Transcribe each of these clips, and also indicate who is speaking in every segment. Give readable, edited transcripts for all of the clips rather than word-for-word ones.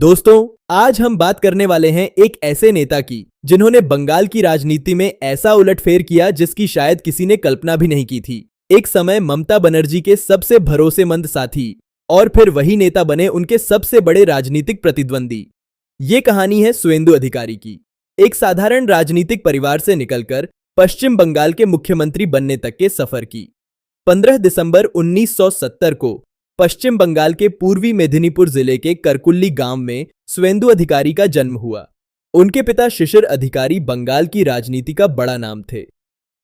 Speaker 1: दोस्तों, आज हम बात करने वाले हैं एक ऐसे नेता की जिन्होंने बंगाल की राजनीति में ऐसा उलटफेर किया जिसकी शायद किसी ने कल्पना भी नहीं की थी। एक समय ममता बनर्जी के सबसे भरोसेमंद साथी और फिर वही नेता बने उनके सबसे बड़े राजनीतिक प्रतिद्वंदी। ये कहानी है सुवेंदु अधिकारी की। एक साधारण राजनीतिक परिवार से निकलकर पश्चिम बंगाल के मुख्यमंत्री बनने तक के सफर की। 15 दिसंबर 1970 को पश्चिम बंगाल के पूर्वी मेदिनीपुर जिले के करकुल्ली गांव में सुवेंदु अधिकारी का जन्म हुआ। उनके पिता शिशिर अधिकारी बंगाल की राजनीति का बड़ा नाम थे।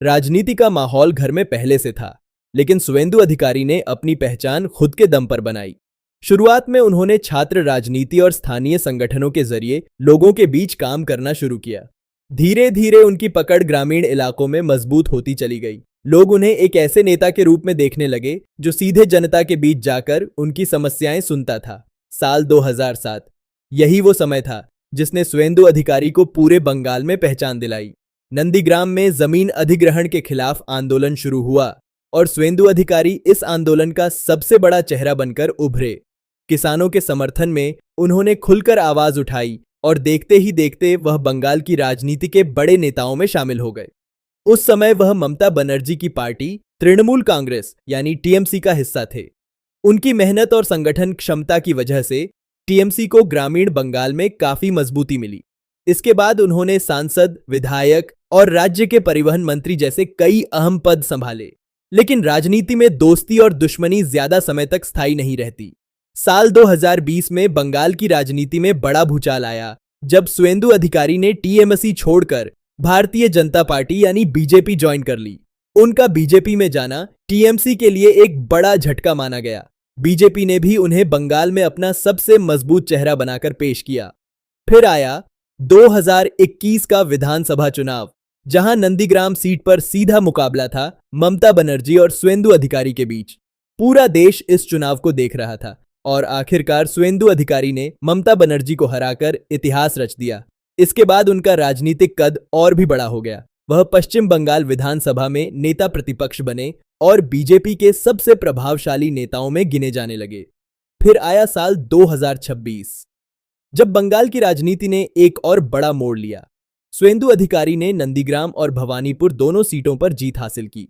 Speaker 1: राजनीति का माहौल घर में पहले से था, लेकिन सुवेंदु अधिकारी ने अपनी पहचान खुद के दम पर बनाई। शुरुआत में उन्होंने छात्र राजनीति और स्थानीय संगठनों के जरिए लोगों के बीच काम करना शुरू किया। धीरे धीरे उनकी पकड़ ग्रामीण इलाकों में मजबूत होती चली गई। लोग उन्हें एक ऐसे नेता के रूप में देखने लगे जो सीधे जनता के बीच जाकर उनकी समस्याएं सुनता था। साल 2007 यही वो समय था जिसने सुवेंदु अधिकारी को पूरे बंगाल में पहचान दिलाई। नंदीग्राम में जमीन अधिग्रहण के खिलाफ आंदोलन शुरू हुआ और सुवेंदु अधिकारी इस आंदोलन का सबसे बड़ा चेहरा बनकर उभरे। किसानों के समर्थन में उन्होंने खुलकर आवाज उठाई और देखते ही देखते वह बंगाल की राजनीति के बड़े नेताओं में शामिल हो गए। उस समय वह ममता बनर्जी की पार्टी तृणमूल कांग्रेस यानी टीएमसी का हिस्सा थे। उनकी मेहनत और संगठन क्षमता की वजह से टीएमसी को ग्रामीण बंगाल में काफी मजबूती मिली। इसके बाद उन्होंने सांसद, विधायक और राज्य के परिवहन मंत्री जैसे कई अहम पद संभाले। लेकिन राजनीति में दोस्ती और दुश्मनी ज्यादा समय तक स्थायी नहीं रहती। साल 2020 में बंगाल की राजनीति में बड़ा भूचाल आया जब सुवेंदु अधिकारी ने टीएमसी छोड़कर भारतीय जनता पार्टी यानी बीजेपी ज्वाइन कर ली। उनका बीजेपी में जाना टीएमसी के लिए एक बड़ा झटका माना गया। बीजेपी ने भी उन्हें बंगाल में अपना सबसे मजबूत चेहरा बनाकर पेश किया। फिर आया 2021 का विधानसभा चुनाव, जहां नंदीग्राम सीट पर सीधा मुकाबला था ममता बनर्जी और सुवेंदु अधिकारी के बीच। पूरा देश इस चुनाव को देख रहा था और आखिरकार सुवेंदु अधिकारी ने ममता बनर्जी को हराकर इतिहास रच दिया। इसके बाद उनका राजनीतिक कद और भी बड़ा हो गया। वह पश्चिम बंगाल विधानसभा में नेता प्रतिपक्ष बने और बीजेपी के सबसे प्रभावशाली नेताओं में गिने जाने लगे। फिर आया साल 2026, जब बंगाल की राजनीति ने एक और बड़ा मोड़ लिया। सुवेंदु अधिकारी ने नंदीग्राम और भवानीपुर दोनों सीटों पर जीत हासिल की।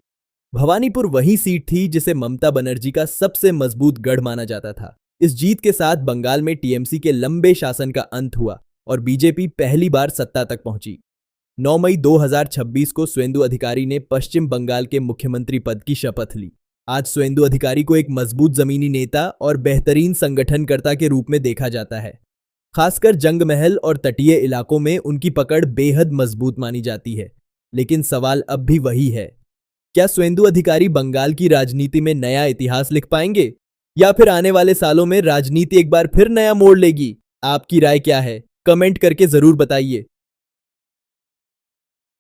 Speaker 1: भवानीपुर वही सीट थी जिसे ममता बनर्जी का सबसे मजबूत गढ़ माना जाता था। इस जीत के साथ बंगाल में टीएमसी के लंबे शासन का अंत हुआ और बीजेपी पहली बार सत्ता तक पहुंची। 9 मई 2026 को सुवेंदु अधिकारी ने पश्चिम बंगाल के मुख्यमंत्री पद की शपथ ली। आज सुवेंदु अधिकारी को एक मजबूत जमीनी नेता और बेहतरीन संगठनकर्ता के रूप में देखा जाता है। खासकर जंगमहल और तटीय इलाकों में उनकी पकड़ बेहद मजबूत मानी जाती है। लेकिन सवाल अब भी वही है, क्या सुवेंदु अधिकारी बंगाल की राजनीति में नया इतिहास लिख पाएंगे या फिर आने वाले सालों में राजनीति एक बार फिर नया मोड़ लेगी? आपकी राय क्या है? कमेंट करके जरूर बताइए।